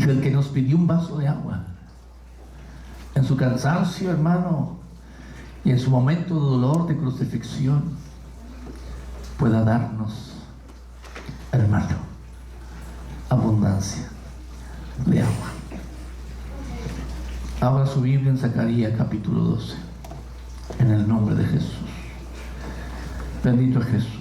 Dijo el que nos pidió un vaso de agua en su cansancio, hermano, y en su momento de dolor, de crucifixión, pueda darnos, hermano, abundancia de agua. Abra su Biblia en Zacarías capítulo 12, en el nombre de Jesús. Bendito es Jesús.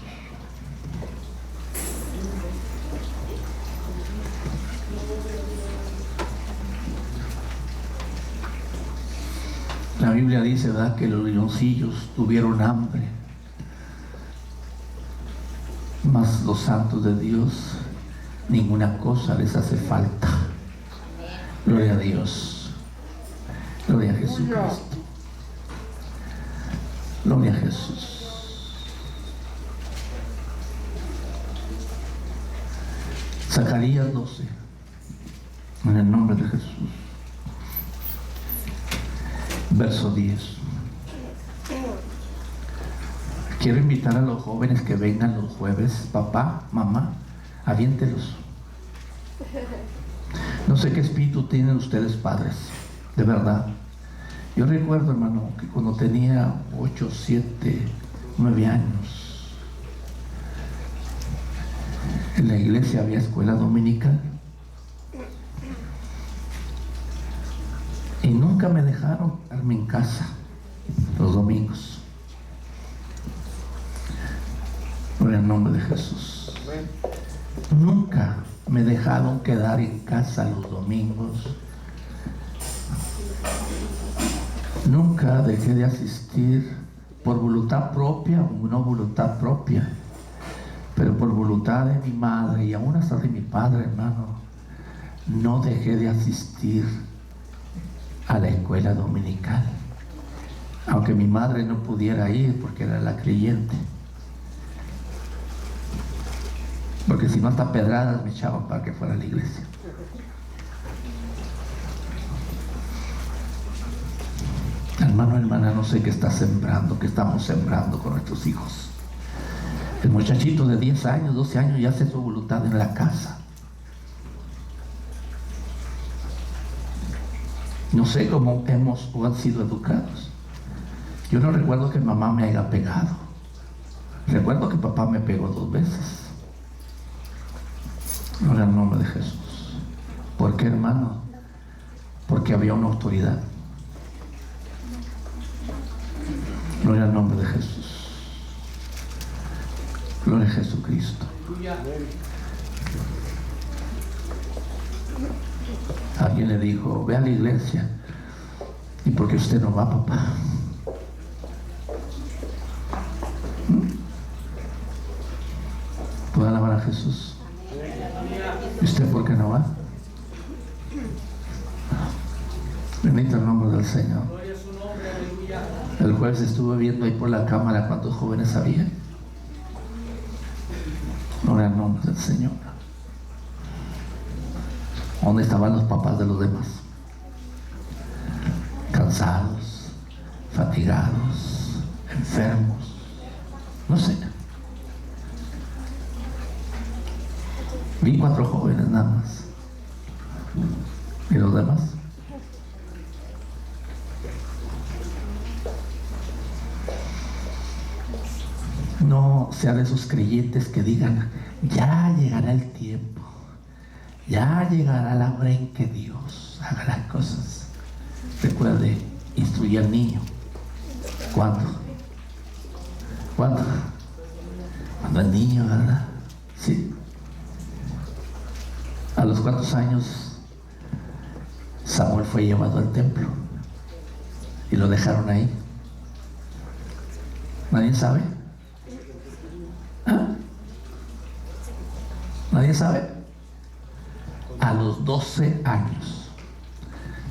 La Biblia dice, ¿verdad?, que los leoncillos tuvieron hambre, mas los santos de Dios ninguna cosa les hace falta. Gloria a Dios. Gloria a Jesucristo. Gloria a Jesús. Zacarías 12, en el nombre de Jesús. Verso 10. Quiero invitar a los jóvenes que vengan los jueves. Papá, mamá, aviéntelos. No sé qué espíritu tienen ustedes, padres, de verdad. Yo recuerdo, hermano, que cuando tenía 8, 7, 9 años, en la iglesia había escuela dominical. Y nunca me dejaron quedarme en casa los domingos. Por el nombre de Jesús. Nunca me dejaron quedar en casa los domingos. Nunca dejé de asistir por voluntad propia o no voluntad propia, pero por voluntad de mi madre y aún hasta de mi padre, hermano. No dejé de asistir a la escuela dominical, aunque mi madre no pudiera ir porque era la creyente, porque si no hasta pedradas me echaban para que fuera a la iglesia. Hermano, hermana, no sé qué está sembrando, qué estamos sembrando con nuestros hijos. El muchachito de 10 años, 12 años ya hace su voluntad en la casa. No sé cómo hemos o han sido educados. Yo no recuerdo que mamá me haya pegado. Recuerdo que papá me pegó 2 veces. Gloria al nombre de Jesús. ¿Por qué, hermano? Porque había una autoridad. Gloria al nombre de Jesús. Gloria a Jesucristo. Alguien le dijo, ve a la iglesia. ¿Y por qué usted no va, papá? ¿Puede alabar a Jesús? ¿Y usted por qué no va? Bendito el nombre del Señor. El jueves estuve viendo ahí por la cámara cuántos jóvenes había. Gloria al nombre del Señor. ¿Dónde estaban los papás de los demás? Cansados, fatigados, enfermos, no sé. Vi 4 jóvenes nada más. ¿Y los demás? No sea de esos creyentes que digan, ya llegará el tiempo, ya llegará la hora en que Dios haga las cosas. Recuerde, instruye al niño. ¿Cuándo? ¿Cuándo? Cuando el niño, ¿verdad? Sí. ¿A los cuántos años Samuel fue llevado al templo y lo dejaron ahí? ¿Nadie sabe? ¿Ah? ¿Nadie sabe? A los 12 años.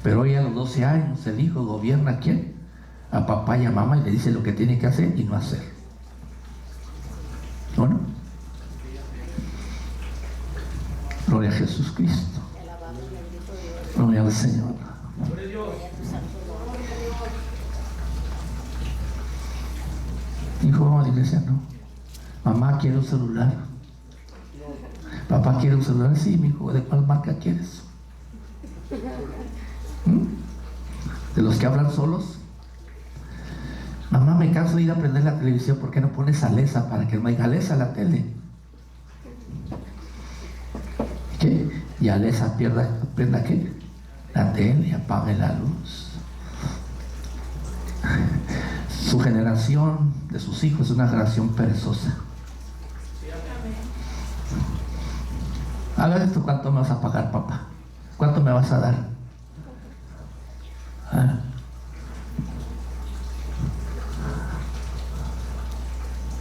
Pero hoy a los 12 años el hijo gobierna ¿a quién? A papá y a mamá, y le dice lo que tiene que hacer y no hacer. ¿No? ¿No? Gloria a Jesucristo. Gloria al Señor. Hijo, vamos a la iglesia, no. Mamá, quiere un celular. Papá, ¿quiere un celular? Sí, mi hijo. ¿De cuál marca quieres? De los que hablan solos. Mamá, me canso de ir a prender la televisión, ¿por qué no pones Alesa para que no haya Alesa la tele? ¿Qué? Y Alesa prenda ¿qué? La tele, apague la luz. Su generación de sus hijos es una generación perezosa. Haga esto, ¿cuánto me vas a pagar, papá? ¿Cuánto me vas a dar? ¿Ah?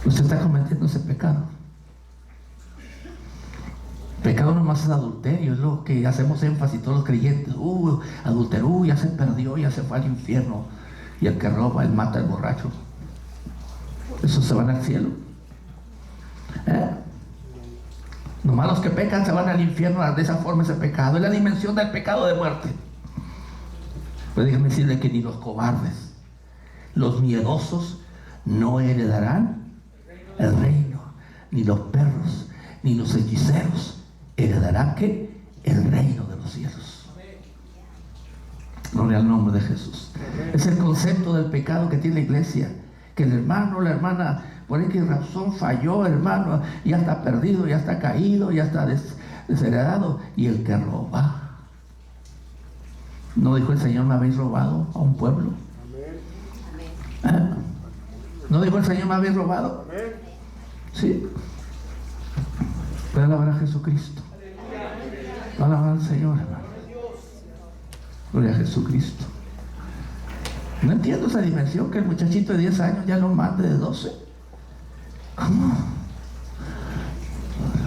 Usted está cometiendo ese pecado. Pecado nomás es adulterio, es lo que hacemos énfasis todos los creyentes. Adulterio, ya se perdió, ya se fue al infierno. Y el que roba, el mata, el borracho. Esos se van al cielo. Nomás los que pecan se van al infierno de esa forma, ese pecado. Es la dimensión del pecado de muerte. Pues déjenme decirle que ni los cobardes, los miedosos, no heredarán el reino. Ni los perros, ni los hechiceros heredarán ¿qué? El reino de los cielos. Gloria al nombre de Jesús. Es el concepto del pecado que tiene la iglesia. Que el hermano, la hermana, por qué razón falló, hermano, ya está perdido, ya está caído, ya está desheredado. Y el que roba. ¿No dijo el Señor, me habéis robado a un pueblo? ¿Eh? ¿No dijo el Señor, me habéis robado? Sí. Puede alabar a Jesucristo. Puede alabar al Señor, hermano. Gloria a Jesucristo. No entiendo esa dimensión que el muchachito de 10 años ya lo mande de 12. ¿Cómo?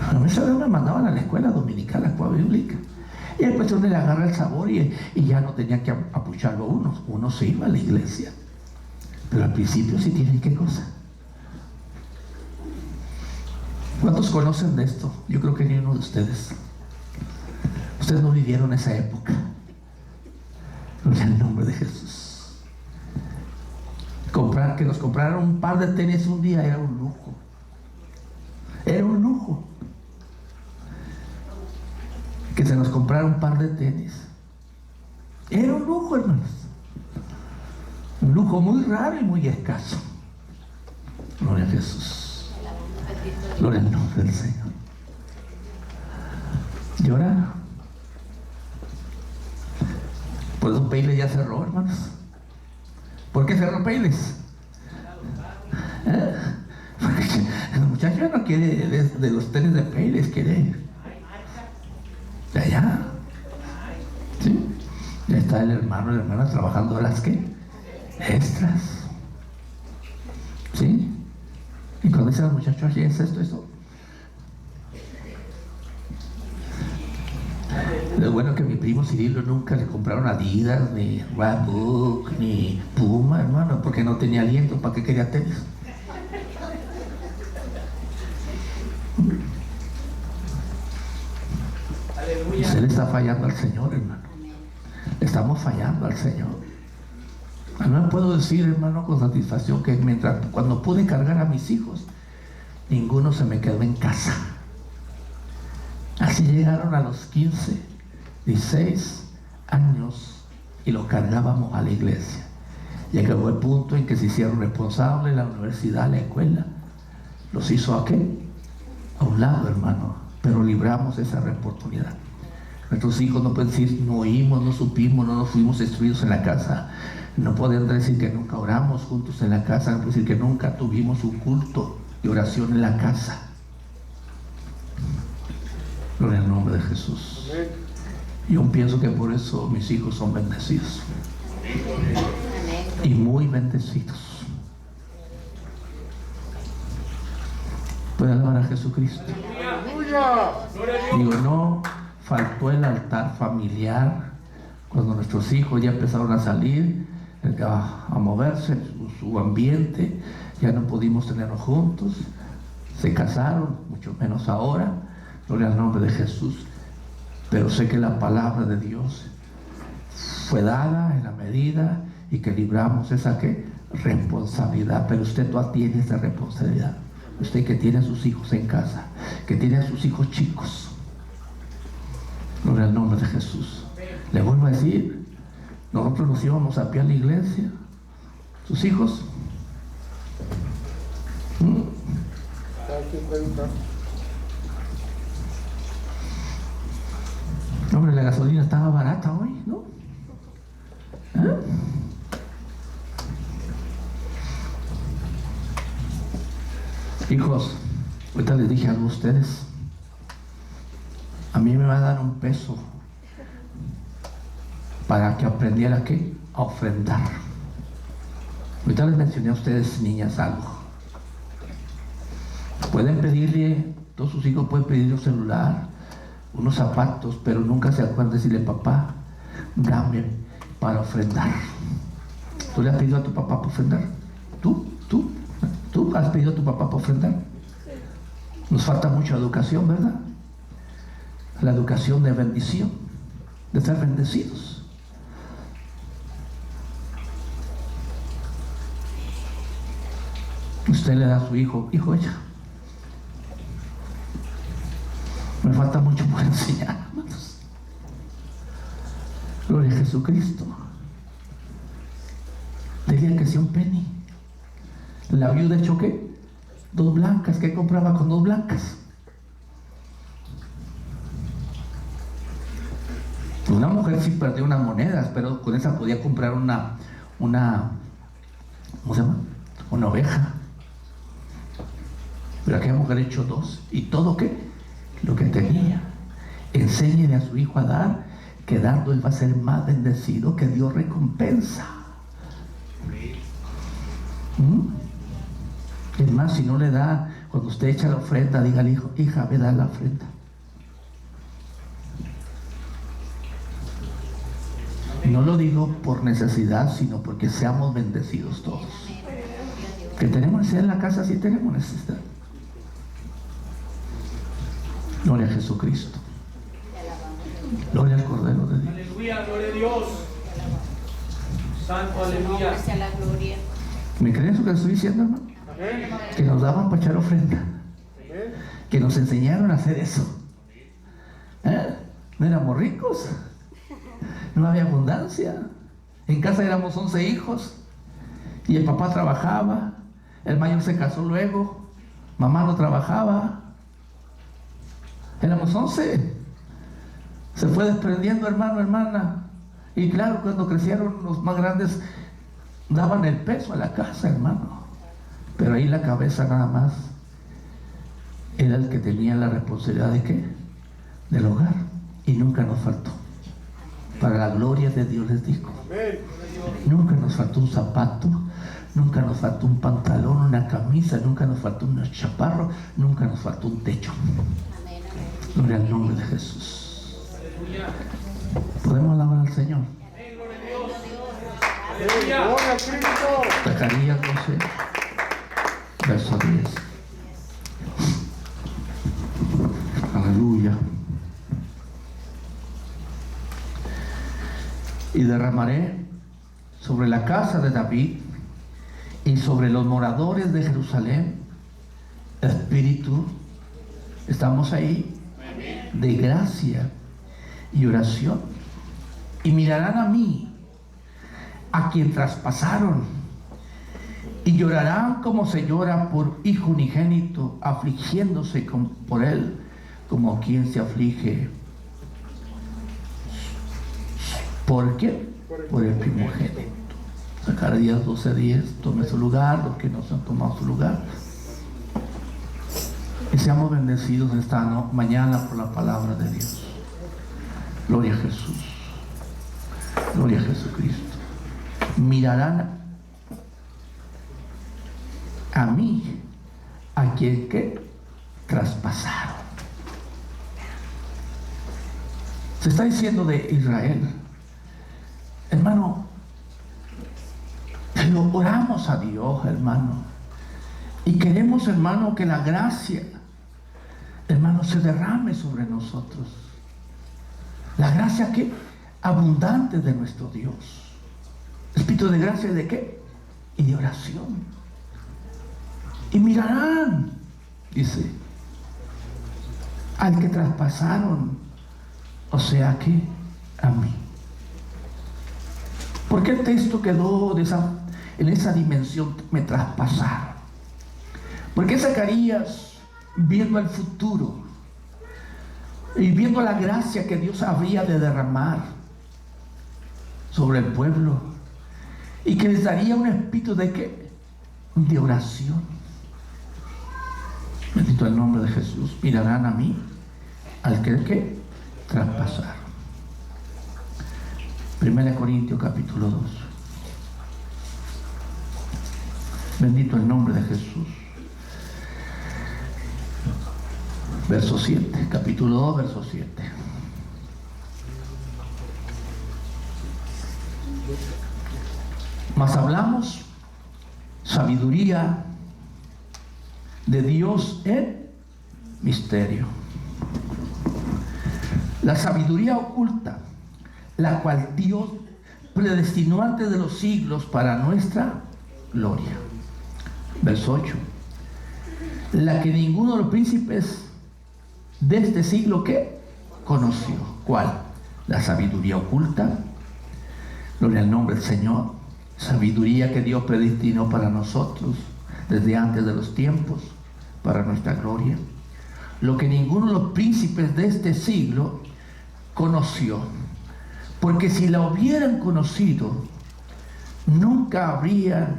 A mí me mandaban a la escuela dominical, a la escuela bíblica. Y después uno le agarra el sabor y ya no tenía que apucharlo uno. Uno se iba a la iglesia. Pero al principio sí tienen qué cosa. ¿Cuántos conocen de esto? Yo creo que ni uno de ustedes. Ustedes no vivieron esa época. Gloria al nombre de Jesús. Que nos compraran un par de tenis un día era un lujo. Era un lujo. Que se nos comprara un par de tenis. Era un lujo, hermanos. Un lujo muy raro y muy escaso. Gloria a Jesús. Gloria al nombre del Señor. Y ahora, por eso Peiles ya cerró, hermanos. ¿Por qué cerró Peiles? Porque el muchacho no quiere de los tenis de Peiles, quiere de allá. ¿Sí? Ya está el hermano y la hermana trabajando las que extras. ¿Sí? Y cuando dice al muchacho, así es esto, eso. Lo bueno que a mi primo Cirilo nunca le compraron Adidas, ni Reebok, ni Puma, hermano, porque no tenía aliento. ¿Para qué quería tenis? Se le está fallando al Señor, hermano. Le estamos fallando al Señor. A mí me puedo decir, hermano, con satisfacción que cuando pude cargar a mis hijos, ninguno se me quedó en casa. Así llegaron a los 15, 16 años y los cargábamos a la iglesia. Y llegó el punto en que se hicieron responsables la universidad, la escuela. Los hizo ¿a qué? A un lado, hermano. Pero libramos esa oportunidad. Nuestros hijos no pueden decir, no oímos, no supimos, no nos fuimos instruidos en la casa. No pueden decir que nunca oramos juntos en la casa. No pueden decir que nunca tuvimos un culto de oración en la casa. Gloria al nombre de Jesús. Yo pienso que por eso mis hijos son bendecidos. Y muy bendecidos. ¿Puede alabar a Jesucristo? Digo, no faltó el altar familiar cuando nuestros hijos ya empezaron a salir, a moverse, su ambiente, ya no pudimos tenerlos juntos, se casaron, mucho menos ahora. Gloria al nombre de Jesús. Pero sé que la palabra de Dios fue dada en la medida y que libramos esa ¿qué? Responsabilidad. Pero usted no tiene esa responsabilidad. Usted que tiene a sus hijos en casa, que tiene a sus hijos chicos. Gloria al nombre de Jesús. Le vuelvo a decir, nosotros nos íbamos a pie a la iglesia. ¿Sus hijos? Hombre, la gasolina estaba barata hoy, ¿no? ¿Eh? Hijos, ahorita les dije algo a ustedes. A mí me va a dar un peso para que aprendiera ¿qué? A ofrendar. Ahorita les mencioné a ustedes, niñas, algo. Pueden pedirle, todos sus hijos pueden pedirle un celular, unos zapatos, pero nunca se acuerdan de decirle, papá, dame para ofrendar. ¿Tú le has pedido a tu papá para ofrendar? ¿Tú has pedido a tu papá para ofrendar? Nos falta mucha educación, ¿verdad? La educación de bendición, de ser bendecidos. Usted le da a su hijo, hijo, ella. Me falta mucho por enseñar, hermanos. Gloria a Jesucristo. Dile que sea un penny. La viuda echó ¿qué? 2 blancas. ¿Qué compraba con 2 blancas? Una mujer sí perdió unas monedas, pero con esa podía comprar una ¿cómo se llama? Una oveja. Pero aquella mujer echó 2. ¿Y todo qué? Lo que tenía. Enséñele a su hijo a dar, que dando él va a ser más bendecido, que Dios recompensa. Es más, si no le da, cuando usted echa la ofrenda, diga al hijo, hija, ve a dar la ofrenda. No lo digo por necesidad, sino porque seamos bendecidos todos. Que tenemos necesidad en la casa, sí tenemos necesidad. Gloria a Jesucristo. Gloria al Cordero de Dios. Aleluya, gloria a Dios. Santo, aleluya. ¿Me creen eso que estoy diciendo, hermano? Que nos daban para echar ofrenda. Que nos enseñaron a hacer eso. No éramos ricos. No había abundancia. En casa éramos 11 hijos. Y el papá trabajaba. El mayor se casó luego. Mamá no trabajaba. Éramos 11. Se fue desprendiendo, hermano, hermana. Y claro, cuando crecieron los más grandes, daban el peso a la casa, hermano. Pero ahí la cabeza nada más era el que tenía la responsabilidad de ¿qué? Del hogar. Y nunca nos faltó. Para la gloria de Dios les digo. Nunca nos faltó un zapato. Nunca nos faltó un pantalón, una camisa. Nunca nos faltó un chaparro. Nunca nos faltó un techo. Gloria al nombre de Jesús. Podemos alabar al Señor. Zacarías 12, verso 10. Aleluya. Y derramaré sobre la casa de David y sobre los moradores de Jerusalén espíritu, estamos ahí, de gracia y oración, y mirarán a mí, a quien traspasaron, y llorarán como se llora por hijo unigénito, afligiéndose por él como quien se aflige. ¿Por qué? Por el primogénito. Zacarías 12:10, tome su lugar, los que no se han tomado su lugar. Y seamos bendecidos esta mañana por la palabra de Dios. Gloria a Jesús. Gloria a Jesucristo. Mirarán a mí, a quien que traspasaron. Se está diciendo de Israel. Hermano, pero oramos a Dios, hermano. Y queremos, hermano, que la gracia, hermano, se derrame sobre nosotros. La gracia que abundante de nuestro Dios. Espíritu de gracia y de qué? Y de oración. Y mirarán, dice, al que traspasaron, o sea que a mí. ¿Por qué el texto quedó en esa dimensión? Me traspasaron. Porque Zacarías, viendo el futuro y viendo la gracia que Dios habría de derramar sobre el pueblo, y que les daría un espíritu de ¿qué? De oración. Bendito el nombre de Jesús. Mirarán a mí al que traspasaron. 1 Corintios capítulo 2. Bendito el nombre de Jesús. Verso 7, capítulo 2, verso 7. Mas hablamos sabiduría de Dios en misterio. La sabiduría oculta, la cual Dios predestinó antes de los siglos para nuestra gloria. Verso 8. La que ninguno de los príncipes de este siglo ¿qué? Conoció. ¿Cuál? La sabiduría oculta. Gloria al nombre del Señor. Sabiduría que Dios predestinó para nosotros desde antes de los tiempos, para nuestra gloria. Lo que ninguno de los príncipes de este siglo conoció. Porque si la hubieran conocido, nunca habrían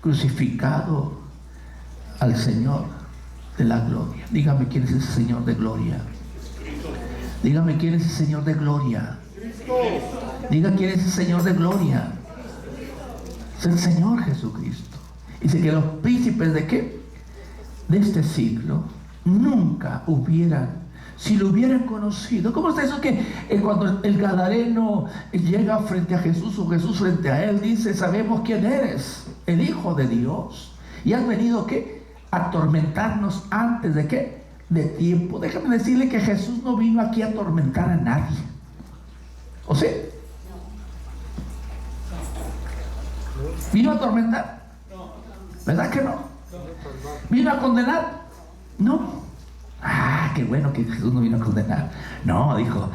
crucificado al Señor de la gloria. Dígame quién es ese Señor de gloria. Dígame quién es ese Señor de gloria. Diga quién es ese Señor de gloria. Es el Señor Jesucristo. Dice que los príncipes de ¿qué? De este siglo nunca hubieran, si lo hubieran conocido. ¿Cómo está eso que cuando el gadareno llega frente a Jesús o Jesús frente a él dice: sabemos quién eres, el Hijo de Dios, y has venido ¿qué? A atormentarnos antes de ¿qué? De tiempo. Déjame decirle que Jesús no vino aquí a atormentar a nadie. ¿O sí? ¿Vino a atormentar? ¿Verdad que no? ¿Vino a condenar? No. Ah, qué bueno que Jesús no vino a condenar. No, dijo,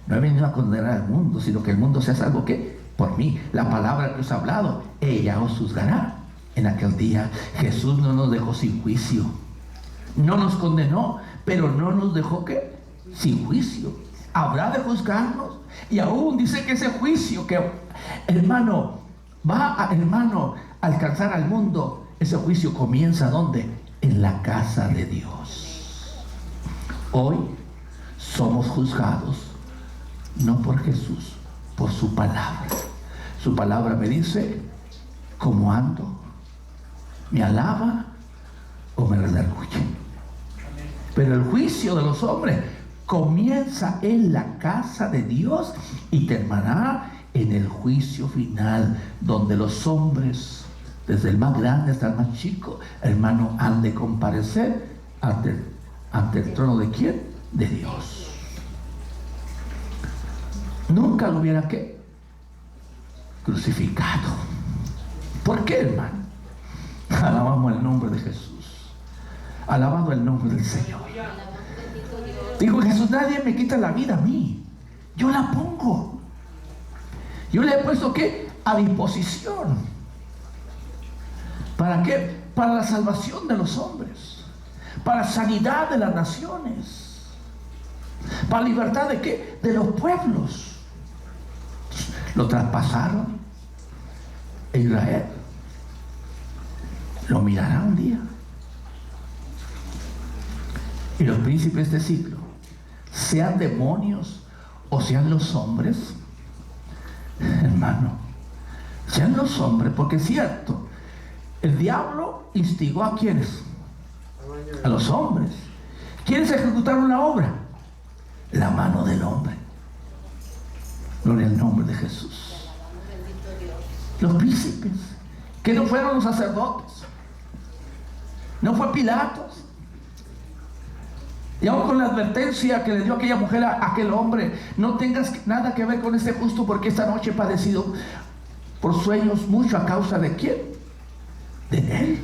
no he venido a condenar al mundo, sino que el mundo sea salvo ¿qué? Por mí. La palabra que os he hablado, ella os juzgará. En aquel día Jesús no nos dejó sin juicio. No nos condenó, pero no nos dejó ¿qué? Sin juicio. Habrá de juzgarnos. Y aún dice que ese juicio que, hermano, va a, hermano, alcanzar al mundo, ese juicio comienza ¿dónde? En la casa de Dios. Hoy somos juzgados no por Jesús, por su palabra. Su palabra me dice cómo ando, me alaba o me redarguye. Pero el juicio de los hombres comienza en la casa de Dios y terminará en el juicio final, donde los hombres, desde el más grande hasta el más chico, hermano, han de comparecer ante el trono de ¿quién? De Dios. Nunca lo hubiera ¿qué? Crucificado. ¿Por qué, hermano? Alabamos el nombre de Jesús. Alabado el nombre del Señor. Digo, Jesús, nadie me quita la vida a mí. Yo la pongo. Yo le he puesto ¿qué? A disposición. ¿Para qué? Para la salvación de los hombres, para sanidad de las naciones, para libertad de ¿qué? De los pueblos. Lo traspasaron a Israel. Lo mirará un día. Y los príncipes de este siglo, sean demonios o sean los hombres, hermano, sean los hombres, porque es cierto, el diablo instigó ¿a quiénes? A los hombres. ¿Quiénes ejecutaron la obra? La mano del hombre. Gloria al nombre de Jesús. Los príncipes, que no fueron los sacerdotes, no fue Pilatos. Y aún con la advertencia que le dio aquella mujer a aquel hombre: no tengas nada que ver con este justo, porque esta noche he padecido por sueños mucho a causa de ¿quién? De él.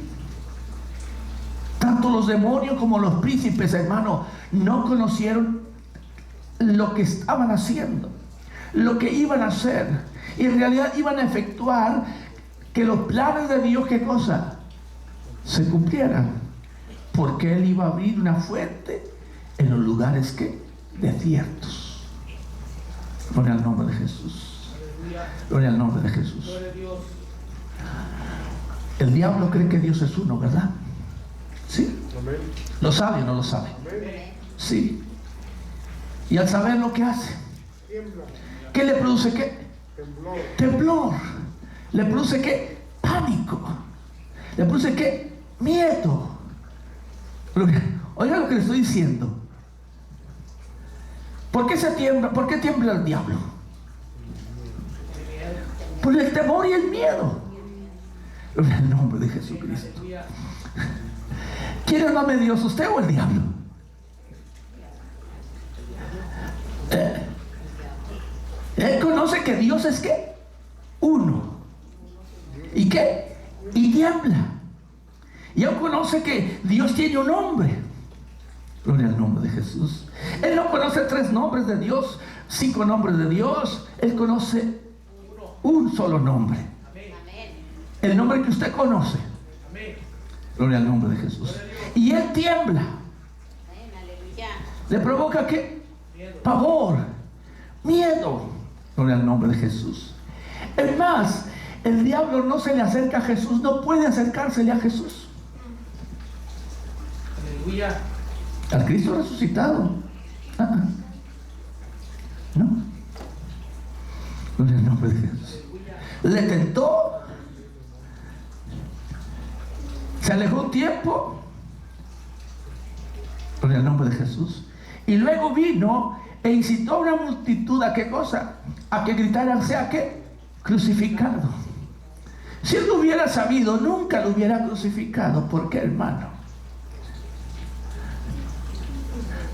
Tanto los demonios como los príncipes, hermano, no conocieron lo que estaban haciendo, lo que iban a hacer. Y en realidad iban a efectuar que los planes de Dios, ¿qué cosa? Se cumplieran. Porque Él iba a abrir una fuente en los lugares que desiertos. Gloria al nombre de Jesús. Gloria al nombre de Jesús. El diablo cree que Dios es uno, ¿verdad? Sí. ¿Lo sabe o no lo sabe? Sí. Y al saber lo que hace, ¿qué le produce qué? Temblor. ¿Le produce qué? Pánico. ¿Le produce qué? Miedo. Oiga lo que le estoy diciendo. ¿Por qué se tiembla? ¿Por qué tiembla el diablo? Por el temor y el miedo. En el nombre de Jesucristo. ¿Quién es más medioso, usted o el diablo? Él conoce que Dios es ¿qué? Uno. ¿Y qué? Y tiembla. Y él conoce que Dios tiene un nombre. Gloria al nombre de Jesús. Él no conoce 3 nombres de Dios, 5 nombres de Dios. Él conoce un solo nombre. El nombre que usted conoce. Gloria al nombre de Jesús. Y él tiembla. Le provoca ¿qué? Pavor, miedo. Gloria al nombre de Jesús. Es más, el diablo no se le acerca a Jesús, no puede acercársele a Jesús. Aleluya. Al Cristo resucitado. No. Gloria al nombre de Jesús. Le tentó. Se alejó un tiempo. Gloria al nombre de Jesús. Y luego vino e incitó a una multitud a qué cosa, a que gritaran sea que crucificado. Si él lo hubiera sabido, nunca lo hubiera crucificado. ¿Por qué, hermano?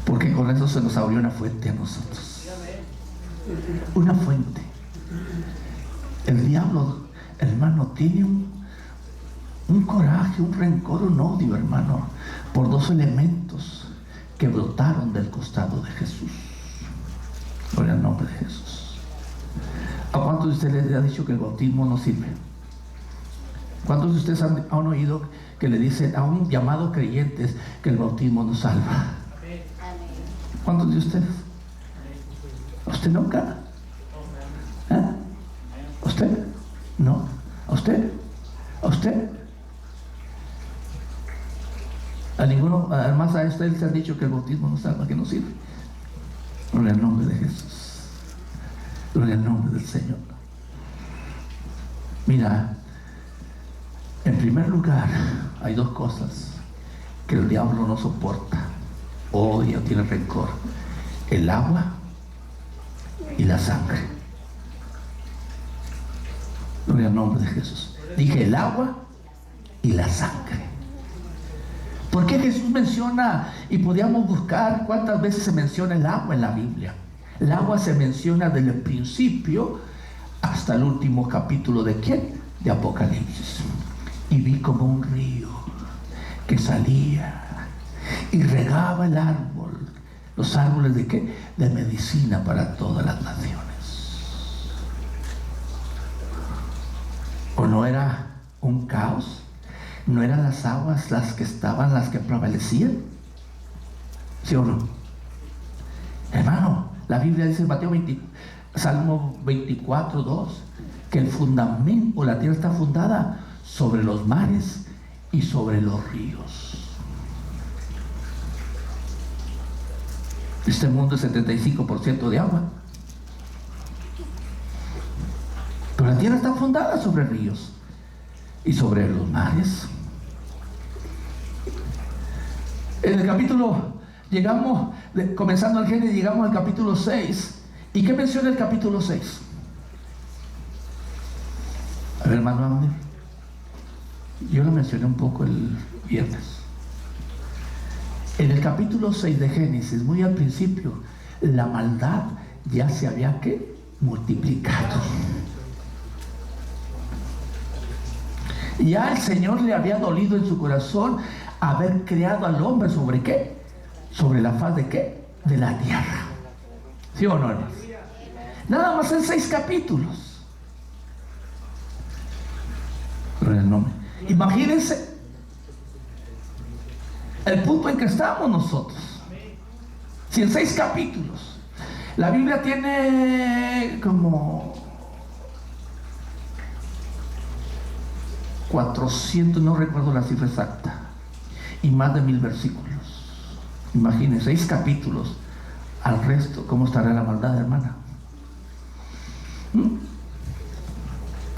Porque con eso se nos abrió una fuente a nosotros. Una fuente. El diablo, hermano, tiene un coraje, un rencor, un odio, hermano, por 2 elementos que brotaron del costado de Jesús. Gloria al nombre de Jesús. ¿A cuántos de ustedes les ha dicho que el bautismo no sirve? ¿Cuántos de ustedes han oído que le dicen a un llamado creyentes que el bautismo no salva? ¿Cuántos de ustedes? ¿A usted nunca? ¿A usted? ¿No? ¿A usted? ¿A usted? A ninguno, además a ustedes les han dicho que el bautismo no salva, que no sirve. Gloria al nombre de Jesús. Gloria al nombre del Señor. Mira, en primer lugar, hay 2 cosas que el diablo no soporta, odia, tiene rencor: el agua y la sangre. Gloria al nombre de Jesús. Dije el agua y la sangre. ¿Por qué Jesús menciona, y podíamos buscar cuántas veces se menciona el agua en la Biblia? El agua se menciona desde el principio hasta el último capítulo de ¿quién? De Apocalipsis. Y vi como un río que salía y regaba el árbol. ¿Los árboles de qué? De medicina para todas las naciones. ¿O no era un caos? ¿No eran las aguas las que estaban, las que prevalecían? ¿Sí o no? Hermano, la Biblia dice en Salmo 24, 2, que el fundamento, la tierra está fundada sobre los mares y sobre los ríos. Este mundo es 75% de agua, pero la tierra está fundada sobre ríos y sobre los mares. En el capítulo, comenzando el Génesis, llegamos al capítulo 6. ¿Y qué menciona el capítulo 6? A ver, hermano Abner, yo lo mencioné un poco el viernes. En el capítulo 6 de Génesis, muy al principio, la maldad ya se había ¿qué? Multiplicado. Ya el Señor le había dolido en su corazón haber creado al hombre sobre ¿qué? Sobre la faz de ¿qué? De la tierra. ¿Sí o no, hermanos? Nada más en 6 capítulos. Gloria al nombre. Imagínense el punto en que estamos nosotros. Si en 6 capítulos la Biblia tiene como 400, no recuerdo la cifra exacta, y más de 1000 versículos. Imagínense, 6 capítulos al resto. ¿Cómo estará la maldad, hermana?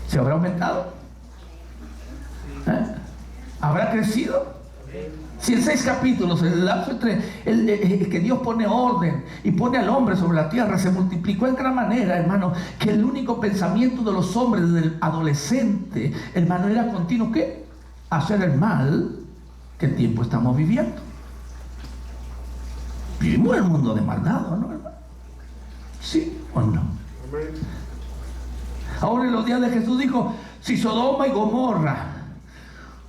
¿Se habrá aumentado? ¿Habrá crecido? Si en 6 capítulos, el lapso entre el que Dios pone orden y pone al hombre sobre la tierra se multiplicó en gran manera, hermano, que el único pensamiento de los hombres desde el adolescente, hermano, era continuo, ¿qué? Hacer el mal. ¿Qué tiempo estamos viviendo? Vivimos en el mundo de maldad, ¿no, hermano? ¿Sí o no? Ahora en los días de Jesús dijo, si Sodoma y Gomorra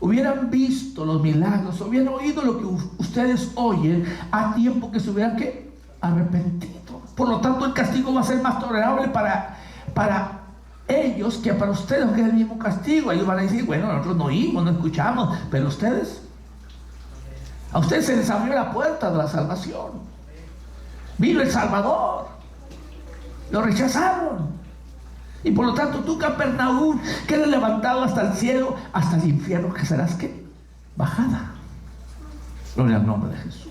hubieran visto los milagros, hubieran oído lo que ustedes oyen, a tiempo que se hubieran ¿qué? Arrepentido. Por lo tanto, el castigo va a ser más tolerable para ellos que para ustedes, que es el mismo castigo. Ellos van a decir, bueno, nosotros no oímos, no escuchamos, pero ustedes, a ustedes se les abrió la puerta de la salvación. Vino el Salvador, lo rechazaron. Y por lo tanto tú, Capernaum, que eres levantado hasta el cielo, hasta el infierno, que serás ¿qué? Bajada. Gloria al nombre de Jesús.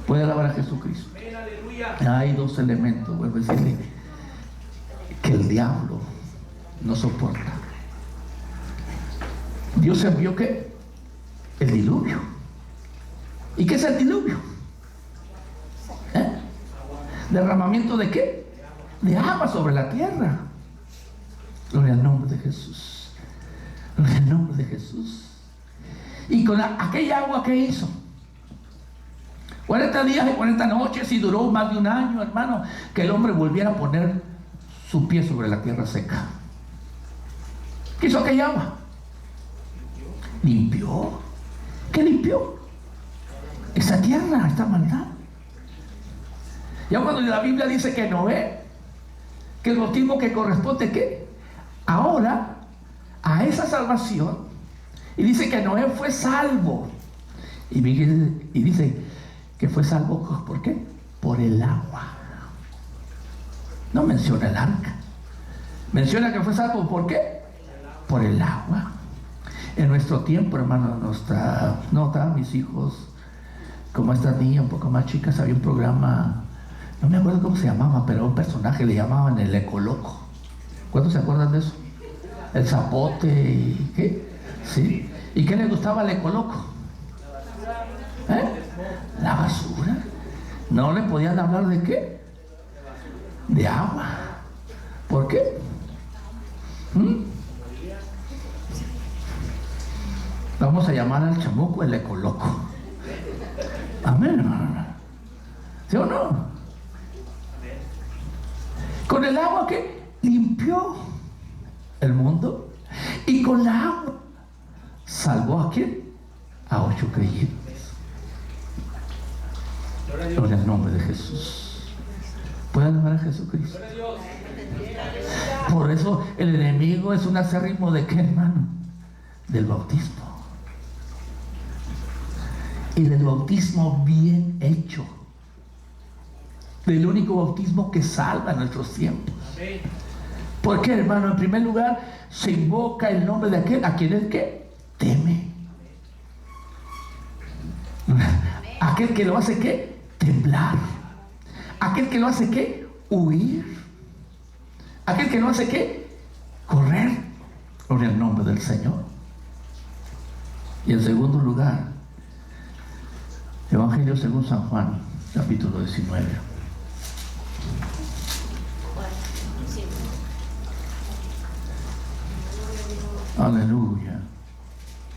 Puede alabar a Jesucristo. Hay 2 elementos, vuelvo a decirle, que el diablo no soporta. Dios envió ¿qué? El diluvio. ¿Y qué es el diluvio? ¿Derramamiento de qué? De agua sobre la tierra. Gloria al nombre de Jesús. Gloria al nombre de Jesús. Y con aquella agua que hizo 40 días y 40 noches, y duró más de 1 año, hermano, que el hombre volviera a poner su pie sobre la tierra seca. ¿Qué hizo aquella agua? Limpió. ¿Qué limpió? Esa tierra, esta maldad. Ya cuando la Biblia dice que Noé, que el bautismo que corresponde, ¿qué? Ahora, a esa salvación, y dice que Noé fue salvo. Y dice que fue salvo, ¿por qué? Por el agua. No menciona el arca. Menciona que fue salvo, ¿por qué? Por el agua. En nuestro tiempo, hermano, no estaban mis hijos, como esta niña un poco más chicas, había un programa, no me acuerdo cómo se llamaba, pero un personaje le llamaban el Ecoloco. ¿Cuántos se acuerdan de eso? El zapote y ¿qué? ¿Sí? ¿Y qué le gustaba al Ecoloco? La basura. No le podían hablar de qué? De agua. ¿Por qué? Vamos a llamar al chamuco el Ecoloco. Amén, hermano. ¿Sí o no? Con el agua que limpió el mundo, y con la agua salvó ¿a quién? A 8 creyentes. Gloria al nombre de Jesús. ¿Pueden alabar a Jesucristo? Por eso el enemigo es un acérrimo de qué, hermano? Del bautismo. Y del bautismo bien hecho. Del único bautismo que salva en nuestros tiempos. ¿Por qué, hermano? En primer lugar, se invoca el nombre de aquel a quien el que teme. Aquel que lo hace ¿qué? Temblar. Aquel que lo hace ¿qué? Huir. Aquel que lo hace ¿qué? Correr. Gloria al nombre del Señor. Y en segundo lugar, Evangelio según San Juan, capítulo 19. Aleluya.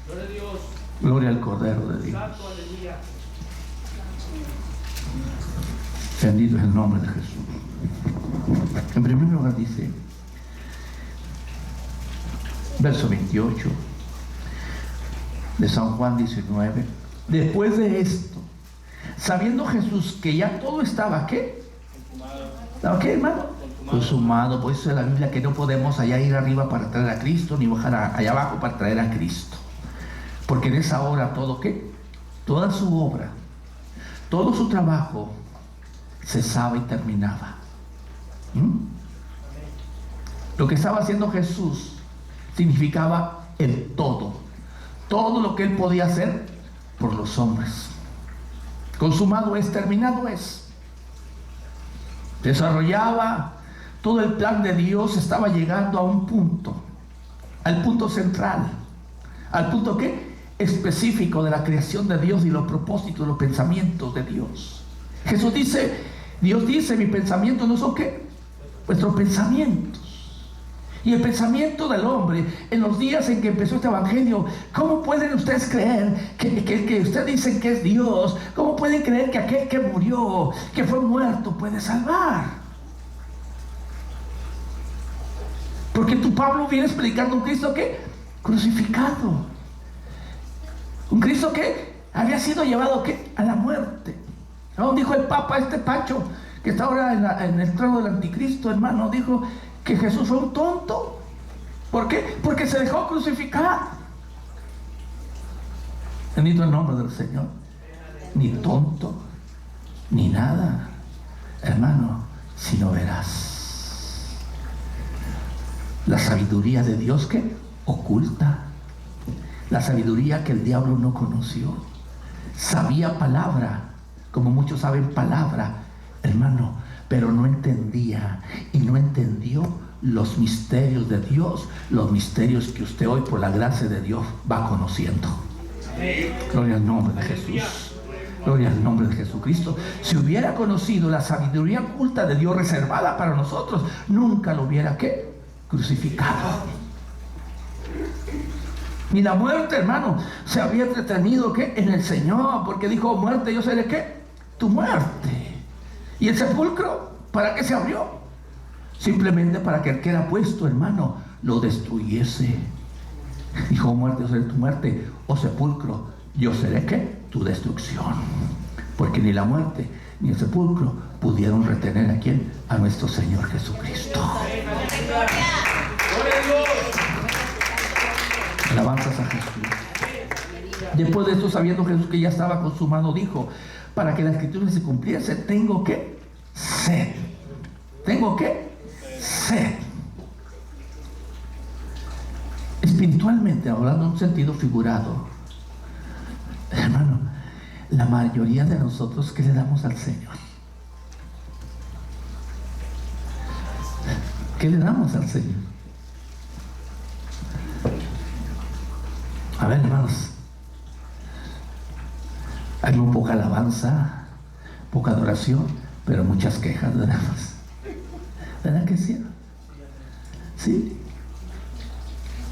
Gloria a Dios. Gloria al Cordero de Dios. Santo, aleluya. Bendito es el nombre de Jesús. En primer lugar dice, verso 28 de San Juan 19. Después de esto, sabiendo Jesús que ya todo estaba, ¿qué? ¿Estaba qué, hermano? Consumado. Por eso es la Biblia que no podemos allá ir arriba para traer a Cristo, ni bajar allá abajo para traer a Cristo. Porque en esa hora todo, ¿qué? Toda su obra, todo su trabajo cesaba y terminaba. Lo que estaba haciendo Jesús significaba el todo. Todo lo que Él podía hacer por los hombres. Consumado es, terminado es. Desarrollaba todo el plan de Dios, estaba llegando a un punto, al punto central, al punto ¿qué? Específico de la creación de Dios y los propósitos, los pensamientos de Dios. Jesús dice, Dios dice, mis pensamientos no son ¿qué? Vuestros pensamientos. Y el pensamiento del hombre, en los días en que empezó este evangelio, ¿cómo pueden ustedes creer que ustedes dicen que es Dios? ¿Cómo pueden creer que aquel que murió, que fue muerto, puede salvar? Porque tu Pablo viene predicando un Cristo que crucificado, un Cristo que había sido llevado ¿qué? A la muerte. ¿No? Dijo el Papa, este Pacho, que está ahora en el trono del anticristo, hermano, dijo que Jesús fue un tonto. ¿Por qué? Porque se dejó crucificar. Bendito el nombre del Señor. Ni tonto, ni nada, hermano, sino verás la sabiduría de Dios que oculta, la sabiduría que el diablo no conoció. Sabía palabra, como muchos saben palabra, hermano, pero no entendía y no entendió los misterios de Dios, los misterios que usted hoy por la gracia de Dios va conociendo. Gloria al nombre de Jesús. Gloria al nombre de Jesucristo. Si hubiera conocido la sabiduría oculta de Dios reservada para nosotros, nunca lo hubiera ¿qué? Crucificado. Ni la muerte, hermano, se había entretenido ¿qué? En el Señor, porque dijo, muerte, yo seré ¿qué? Tu muerte. ¿Y el sepulcro? ¿Para qué se abrió? Simplemente para que el que era puesto, hermano, lo destruyese. Dijo, muerte, yo seré tu muerte, o sepulcro, yo seré ¿qué? Tu destrucción. Porque ni la muerte ni el sepulcro pudieron retener a quién, a nuestro Señor Jesucristo. Alabanzas a Jesús. Después de esto, sabiendo Jesús que ya estaba consumado, dijo, para que la escritura se cumpliese, tengo que sed. Tengo que sed. Espiritualmente, hablando en un sentido figurado, hermano, la mayoría de nosotros, ¿qué le damos al Señor? ¿Qué le damos al Señor? A ver, hermanos, hay muy poca alabanza, poca adoración, pero muchas quejas, ¿verdad? ¿Verdad que sí? Sí.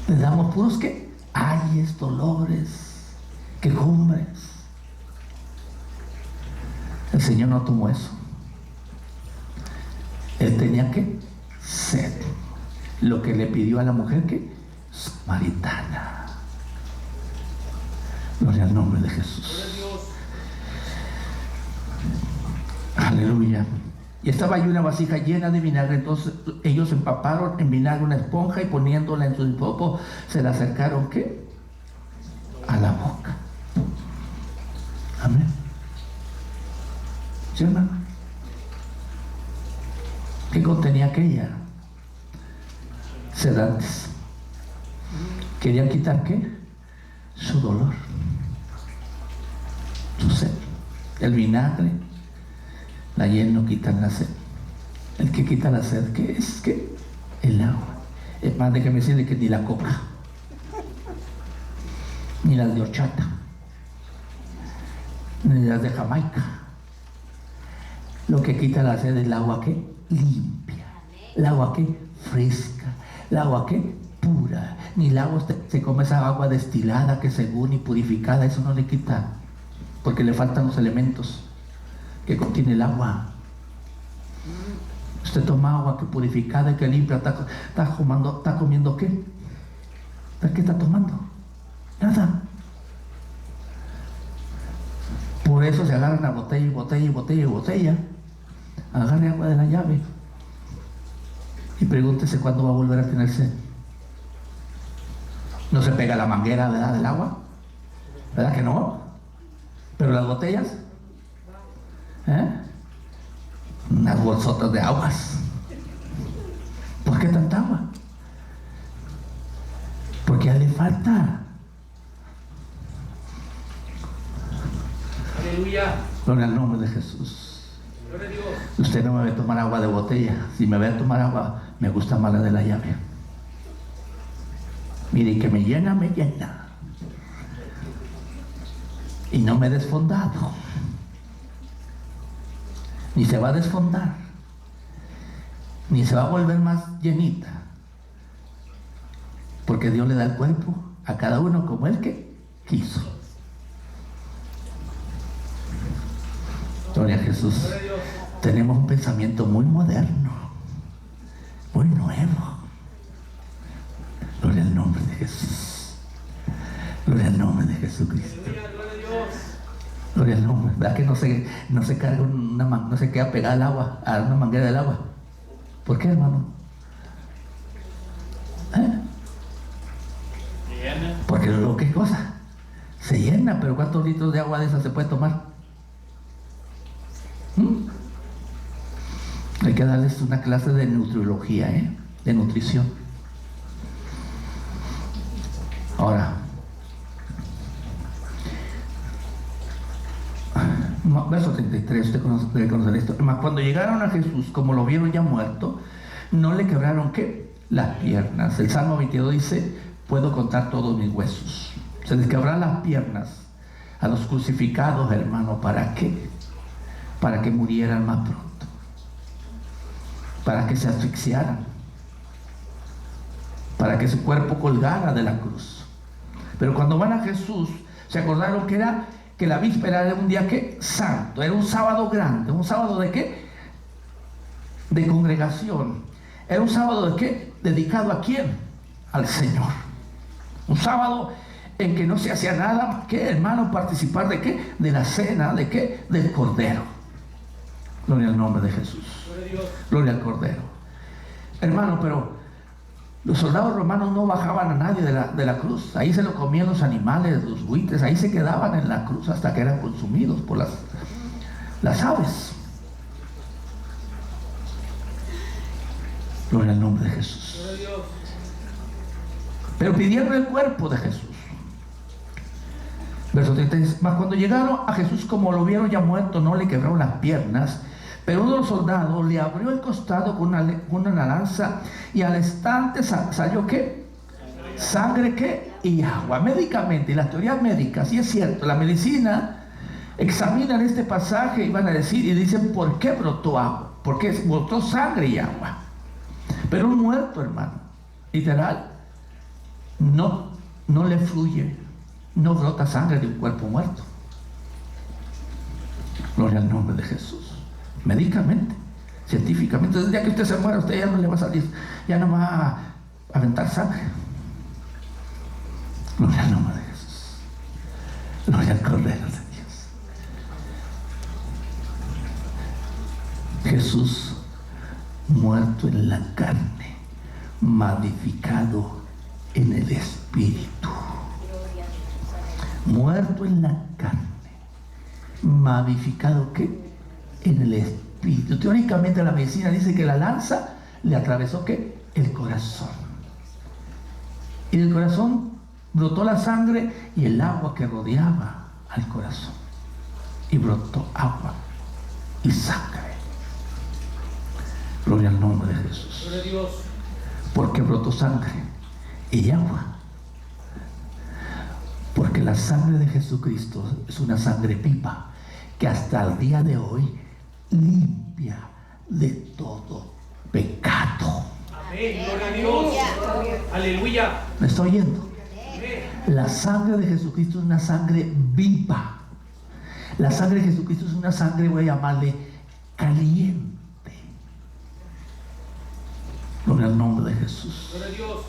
Le damos puros que ayes, dolores, quejumbres. El Señor no tomó eso. Él tenía que sed. Lo que le pidió a la mujer que samaritana. Gloria al nombre de Jesús. Aleluya. Y estaba allí una vasija llena de vinagre. Entonces ellos empaparon en vinagre una esponja y poniéndola en su hisopo se la acercaron ¿qué? A la boca. Amén. ¿Sí, hermano? ¿Qué contenía aquella? Sedantes. ¿Querían quitar qué? Su dolor, su sed. El vinagre, la hiel no quitan la sed. El que quita la sed, ¿qué es? ¿Qué? El agua. Es más, déjeme decirle que ni la coca, ni las de horchata, ni las de Jamaica. Lo que quita la sed es el agua que limpia, el agua que fresca, el agua que pura. Ni el agua se come esa agua destilada que según y purificada, eso no le quita, porque le faltan los elementos que contiene el agua. Usted toma agua que purificada y que limpia, está comiendo ¿qué? ¿Qué está tomando? Nada. Por eso se agarran a botella y botella y botella y botella. Agarre agua de la llave. Y pregúntese cuándo va a volver a tener sed. No se pega la manguera, ¿verdad?, del agua, ¿verdad que no? Pero las botellas, unas bolsotas de aguas. ¿Por qué tanta agua? Porque ya le falta. Aleluya. Gloria al nombre de Jesús. Gloria a Dios. Usted no me ve tomar agua de botella. Si me ve a tomar agua, me gusta más la de la llave. Mire, que me llena, me llena. Y no me he desfondado. Ni se va a desfondar. Ni se va a volver más llenita. Porque Dios le da el cuerpo a cada uno como Él que quiso. Gloria a Jesús. Tenemos un pensamiento muy moderno, muy nuevo. Gloria al nombre de Jesús. Gloria al nombre de Jesucristo. Gloria al nombre. ¿Verdad que no se carga no se queda pegada al agua, a una manguera del agua? ¿Por qué, hermano? Porque luego, ¿qué cosa? Se llena, pero ¿cuántos litros de agua de esa se puede tomar? Hay que darles una clase de nutriología, de nutrición. Ahora, verso 33, usted debe conocer esto. Cuando llegaron a Jesús, como lo vieron ya muerto, no le quebraron, ¿qué?, las piernas. El Salmo 22 dice: puedo contar todos mis huesos. Se les quebraron las piernas a los crucificados, hermano. ¿Para qué? Para que murieran más pronto, para que se asfixiaran, para que su cuerpo colgara de la cruz. Pero cuando van a Jesús, se acordaron que la víspera era un día santo, era un sábado grande, un sábado de qué, de congregación, era un sábado de qué, dedicado a quién, al Señor, un sábado en que no se hacía nada más que, hermano, participar de qué, de la cena, de qué, del Cordero. Gloria al nombre de Jesús. Gloria al Cordero. Hermano, pero los soldados romanos no bajaban a nadie de la cruz. Ahí se lo comían los animales, los buitres. Ahí se quedaban en la cruz hasta que eran consumidos por las aves. Gloria al nombre de Jesús. Pero pidieron el cuerpo de Jesús. Verso 33. Mas cuando llegaron a Jesús, como lo vieron ya muerto, no le quebraron las piernas. Pero uno de los soldados le abrió el costado con una lanza, y al instante salió ¿qué? Sangre, ¿qué? Y agua. Médicamente, y las teorías médicas, sí es cierto, la medicina examinan este pasaje y van a decir, y dicen: ¿por qué brotó agua? Porque brotó sangre y agua. Pero un muerto, hermano, literal, no le fluye, no brota sangre de un cuerpo muerto. Gloria al nombre de Jesús. Médicamente, científicamente, desde el día que usted se muera, usted ya no le va a salir, ya no va a aventar sangre. Gloria al nombre de Jesús. Gloria al Cordero de Dios. Jesús, muerto en la carne, magnificado en el Espíritu. Muerto en la carne, magnificado ¿qué? En el Espíritu. Teóricamente la medicina dice que la lanza le atravesó ¿qué? El corazón. Y del corazón brotó la sangre y el agua que rodeaba al corazón. Y brotó agua y sangre. Gloria al nombre de Jesús. Gloria a Dios. Porque brotó sangre y agua. Porque la sangre de Jesucristo es una sangre viva que hasta el día de hoy limpia de todo pecado. Amén. Gloria a Dios. Aleluya. ¿Me estoy oyendo? La sangre de Jesucristo es una sangre viva. La sangre de Jesucristo es una sangre, voy a llamarle, caliente. Gloria al nombre de Jesús. Gloria a Dios.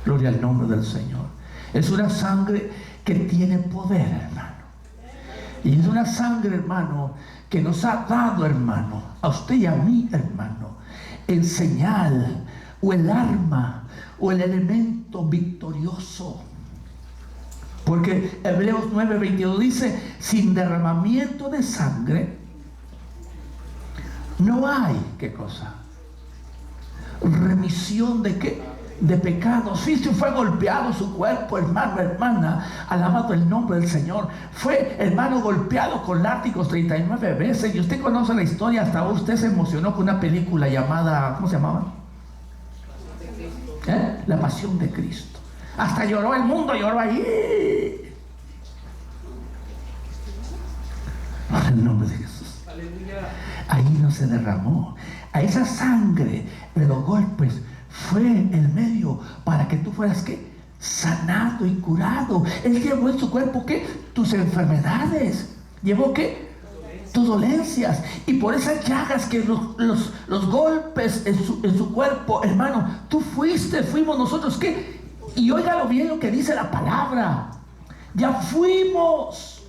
Gloria al nombre del Señor. Es una sangre que tiene poder, hermano. Y es una sangre, hermano, que nos ha dado, hermano, a usted y a mí, hermano, en señal o el arma o el elemento victorioso. Porque Hebreos 9:22 dice: sin derramamiento de sangre no hay, ¿qué cosa? Remisión de qué? De pecados. Sí, fue golpeado su cuerpo, hermano, hermana, alabado el nombre del Señor. Fue, hermano, golpeado con látigos 39 veces. Y usted conoce la historia, hasta usted se emocionó con una película llamada, ¿cómo se llamaba? La Pasión de Cristo. Hasta lloró, el mundo lloró ahí. En el nombre de Jesús. Ahí no se derramó. A esa sangre de los golpes fue el medio para que tú fueras ¿qué? Sanado y curado. Él llevó en su cuerpo ¿qué? Tus enfermedades. Llevó ¿qué? Tus dolencias. Y por esas llagas que los golpes en su cuerpo, hermano, fuimos nosotros ¿qué? Y óigalo bien lo que dice la palabra. Ya fuimos.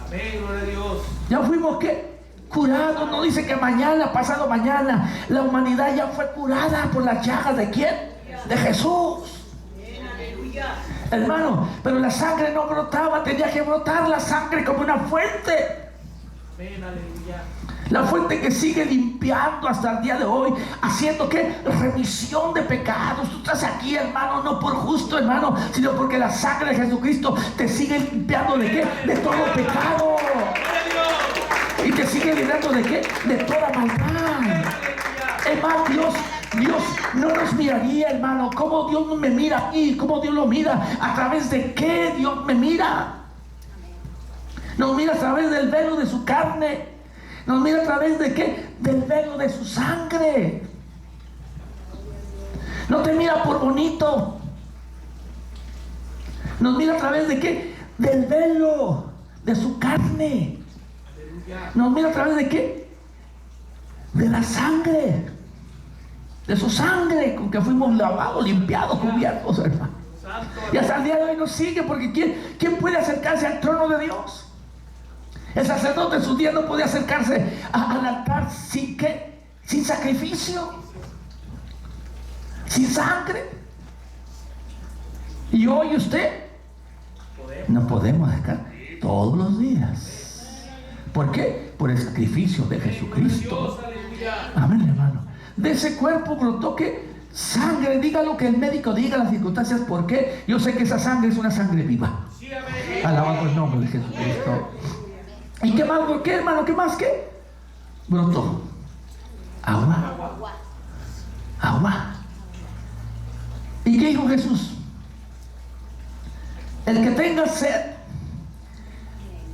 Amén, gloria a Dios. Ya fuimos ¿qué? Curados. No dice que mañana, pasado mañana, la humanidad ya fue curada por las llagas ¿de quién? De Jesús. Hermano, pero la sangre no brotaba, tenía que brotar la sangre como una fuente. Amén, aleluya. La fuente que sigue limpiando hasta el día de hoy, haciendo ¿qué? Remisión de pecados. Tú estás aquí, hermano, no por justo, hermano, sino porque la sangre de Jesucristo te sigue limpiando ¿de qué? De todo pecado. Y te sigue librando ¿de qué? De toda maldad. Hermano, Dios no nos miraría, hermano. ¿Cómo Dios me mira a mí? ¿Cómo Dios lo mira? ¿A través de qué Dios me mira? Nos mira a través del velo de su carne. Nos mira a través de qué? Del velo de su sangre. No te mira por bonito. Nos mira a través de qué? Del velo de su carne. Nos mira a través de qué? De la sangre. De su sangre con que fuimos lavados, limpiados, cubiertos, hermano. Y hasta el día de hoy nos sigue, porque ¿quién puede acercarse al trono de Dios? El sacerdote en sus días no podía acercarse al altar sin ¿qué? Sin sacrificio, sin sangre. Y hoy usted no podemos acercar todos los días. ¿Por qué? Por el sacrificio de Jesucristo. Amén, hermano. De ese cuerpo brotó ¿qué? Sangre. Diga lo que el médico diga, las circunstancias. ¿Por qué? Yo sé que esa sangre es una sangre viva. Alabado el nombre de Jesucristo. ¿Y qué más? ¿Por qué, hermano? ¿Qué más? ¿Qué? Brotó agua. ¿Y qué dijo Jesús? El que tenga sed,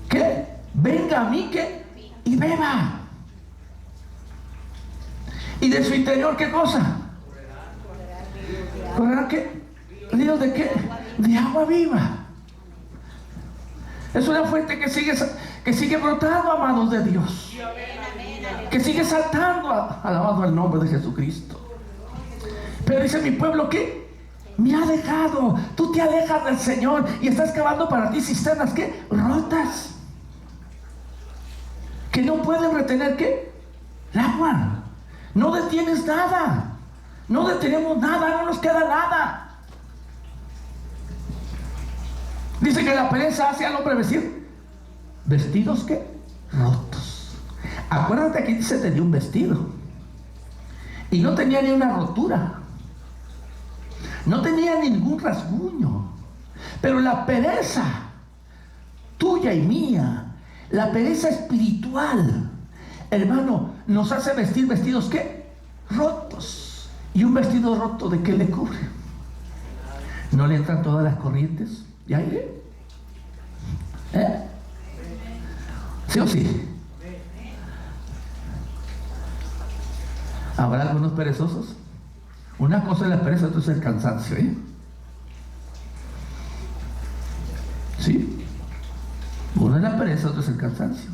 ¿qué? Venga a mí, ¿qué? Y beba. ¿Y de su interior qué cosa? ¿Correrá qué? ¿Ríos de qué? De agua viva. Es una fuente que sigue brotando, amados de Dios. Que sigue saltando, alabado el nombre de Jesucristo. Pero dice mi pueblo que me ha dejado. Tú te alejas del Señor y estás cavando para ti cisternas ¿qué? Rotas, que no pueden retener ¿qué? El agua. No detienes nada. No detenemos nada, no nos queda nada. Dice que la pereza hace al hombre vestir vestidos ¿qué? Rotos. Acuérdate que dice tenía un vestido y no tenía ni una rotura, no tenía ningún rasguño. Pero la pereza tuya y mía, la pereza espiritual, hermano, nos hace vestir vestidos ¿qué? Rotos. Y un vestido roto, ¿de qué le cubre? ¿No le entran todas las corrientes de aire? ¿Sí o sí? ¿Habrá algunos perezosos? Una cosa es la pereza, otra es el cansancio, ¿sí? Una es la pereza, otra es el cansancio,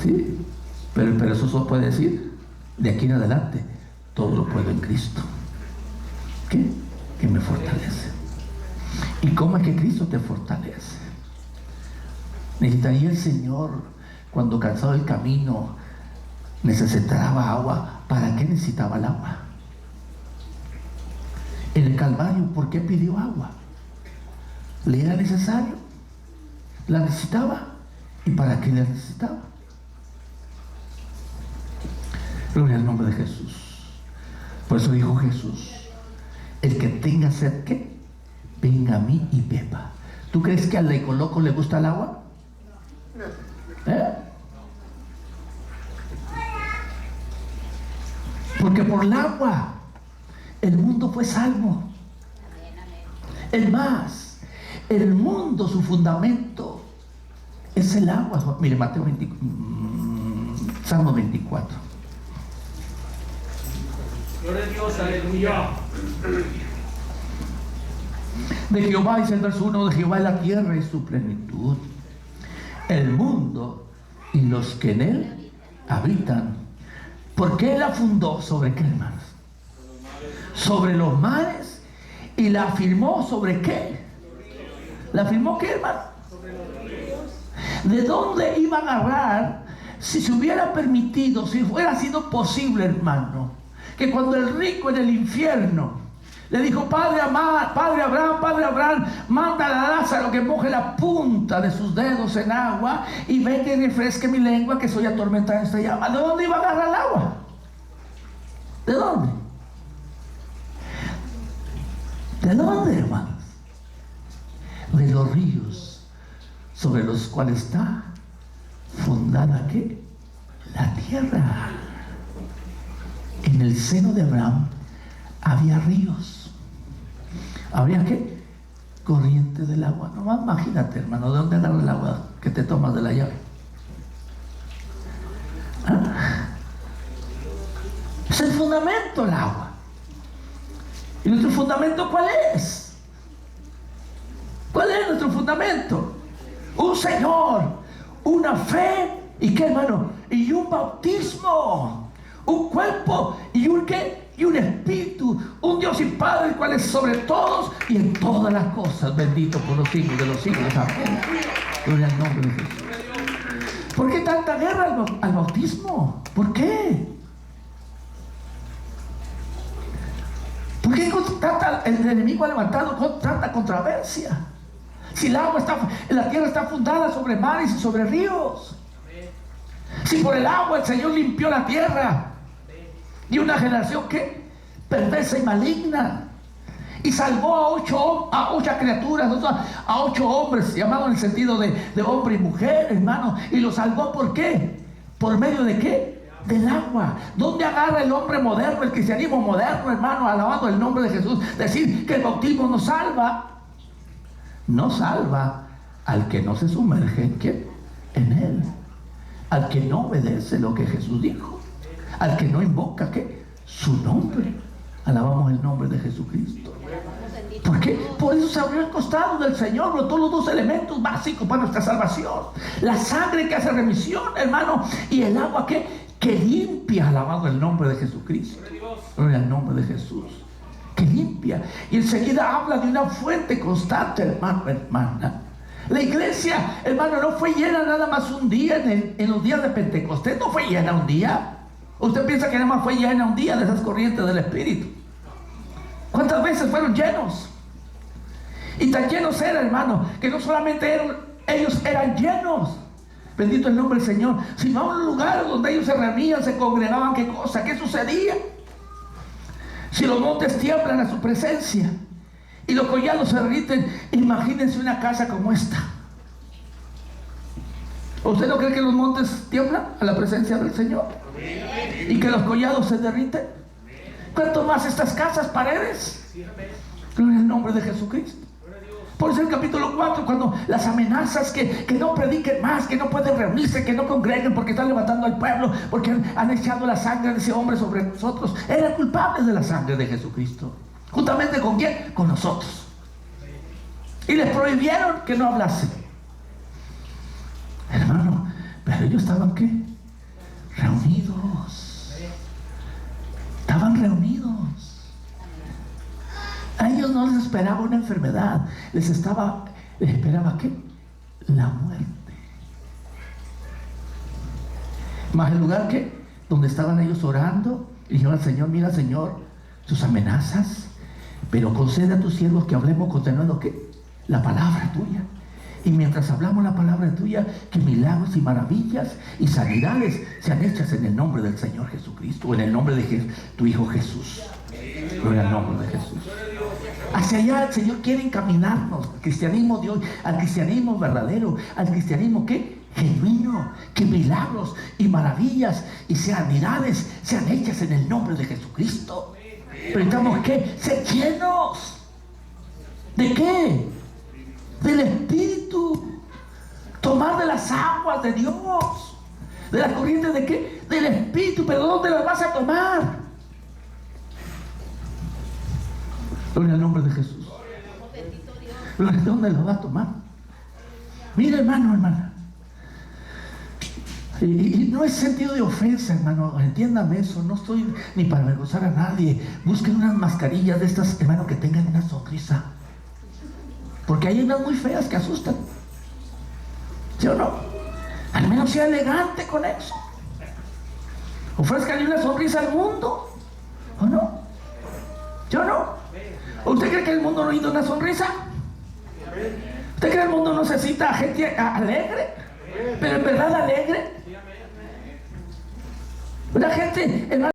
¿sí? Pero el perezoso puede decir, de aquí en adelante, todo lo puedo en Cristo. ¿Qué? Que me fortalece. ¿Y cómo es que Cristo te fortalece? Necesitaría el Señor, cuando cansado del camino, necesitaba agua. ¿Para qué necesitaba el agua? En el Calvario, ¿por qué pidió agua? Le era necesario, la necesitaba. ¿Y para qué la necesitaba? Gloria al nombre de Jesús. Por eso dijo Jesús: el que tenga sed, ¿qué? Venga a mí y beba. ¿Tú crees que al ecoloco le gusta el agua? Porque por el agua el mundo fue salvo. Es más, el mundo, su fundamento es el agua. Mire, Mateo 24, Salmo 24. Gloria a Dios, aleluya. De Jehová, dice el verso 1, de Jehová es la tierra y su plenitud, el mundo y los que en él habitan. ¿Por qué él la fundó? ¿Sobre qué, hermanos? Sobre los mares. ¿Y la afirmó sobre qué? ¿La afirmó qué, hermano? ¿De dónde iba a agarrar si se hubiera permitido, si hubiera sido posible, hermano, que cuando el rico en el infierno le dijo: Padre Abraham, mándale a Lázaro que moje la punta de sus dedos en agua y venga y refresque mi lengua, que soy atormentada en esta llama? ¿De dónde iba a agarrar el agua? ¿De dónde? ¿De dónde, hermanos? De los ríos sobre los cuales está fundada, ¿qué? La tierra. En el seno de Abraham había ríos. ¿Habría qué? Corriente del agua. Nomás imagínate, hermano, ¿de dónde agarra el agua que te tomas de la llave? ¿Ah? Es el fundamento, el agua. ¿Y nuestro fundamento cuál es? ¿Cuál es nuestro fundamento? Un Señor, una fe, ¿y qué, hermano? Y un bautismo, un cuerpo y un ¿qué? Y un espíritu, un Dios y Padre, el cual es sobre todos y en todas las cosas, bendito por los siglos de los siglos. Amén. Gloria al nombre de Jesús. ¿Por qué tanta guerra al bautismo? ¿Por qué? ¿Por qué el enemigo ha levantado con tanta controversia? Si la tierra está fundada sobre mares y sobre ríos. Si por el agua el Señor limpió la tierra y una generación que perversa y maligna, y salvó a ocho criaturas, a 8 hombres, llamados en el sentido de hombre y mujer, hermano, y los salvó. ¿Por qué? ¿Por medio de qué? Del agua. ¿Dónde agarra el hombre moderno, el cristianismo moderno, hermano, alabando el nombre de Jesús, decir que el bautismo nos salva? No salva al que no se sumerge en él, al que no obedece lo que Jesús dijo, al que no invoca ¿qué? Su nombre. Alabamos el nombre de Jesucristo. ¿Por qué? Por eso se abrió el costado del Señor, brotó los 2 elementos básicos para nuestra salvación: la sangre que hace remisión, hermano, y el agua que limpia. Alabado el nombre de Jesucristo. Gloria al nombre de Jesús. Que limpia. Y enseguida habla de una fuente constante, hermano, hermana. La iglesia, hermano, no fue llena nada más un día en los días de Pentecostés. No fue llena un día. Usted piensa que nada más fue llena un día de esas corrientes del Espíritu. ¿Cuántas veces fueron llenos? Y tan llenos eran, hermano, que no solamente ellos eran llenos, bendito el nombre del Señor, sino a un lugar donde ellos se reunían, se congregaban. ¿Qué cosa? ¿Qué sucedía? Si los montes tiemblan a su presencia y los collados se derriten, imagínense una casa como esta. ¿Usted no cree que los montes tiemblan a la presencia del Señor? ¿Y que los collados se derriten? ¿Cuánto más estas casas, paredes? Gloria al nombre de Jesucristo. Por eso el capítulo 4, cuando las amenazas que no prediquen más, que no pueden reunirse, que no congreguen porque están levantando al pueblo, porque han echado la sangre de ese hombre sobre nosotros, eran culpables de la sangre de Jesucristo. ¿Juntamente con quién? Con nosotros. Y les prohibieron que no hablasen. Hermano, pero ellos estaban ¿qué? Reunidos. Estaban reunidos. A ellos no les esperaba una enfermedad, les esperaba ¿qué? La muerte. Más el lugar que donde estaban ellos orando, y dijeron al Señor: mira, Señor, sus amenazas, pero concede a tus siervos que hablemos continuando que la palabra tuya. Y mientras hablamos la palabra tuya, que milagros y maravillas y sanidades sean hechas en el nombre del Señor Jesucristo, o en el nombre de tu Hijo Jesús. Gloria al nombre de Jesús. Hacia allá el Señor quiere encaminarnos, al cristianismo de hoy, al cristianismo verdadero, al cristianismo que genuino, que milagros y maravillas y sanidades sean hechas en el nombre de Jesucristo. Pero necesitamos que ser llenos. ¿De qué? Del Espíritu. Tomar de las aguas de Dios, de la corriente de qué, del Espíritu. Pero ¿dónde las vas a tomar? Gloria al nombre de Jesús. ¿Dónde las vas a tomar? Mira, hermano, hermana, y no es sentido de ofensa, hermano, entiéndame eso. No estoy ni para avergonzar a nadie. Busquen unas mascarillas de estas, hermano, que tengan una sonrisa, porque hay unas muy feas que asustan. ¿Sí o no? Al menos sea elegante con eso. Ofrézcale una sonrisa al mundo, ¿o no? ¿Sí o no? ¿O usted cree que el mundo no necesita una sonrisa? ¿Usted cree que el mundo no necesita gente alegre? Pero en verdad alegre. Una gente, hermano,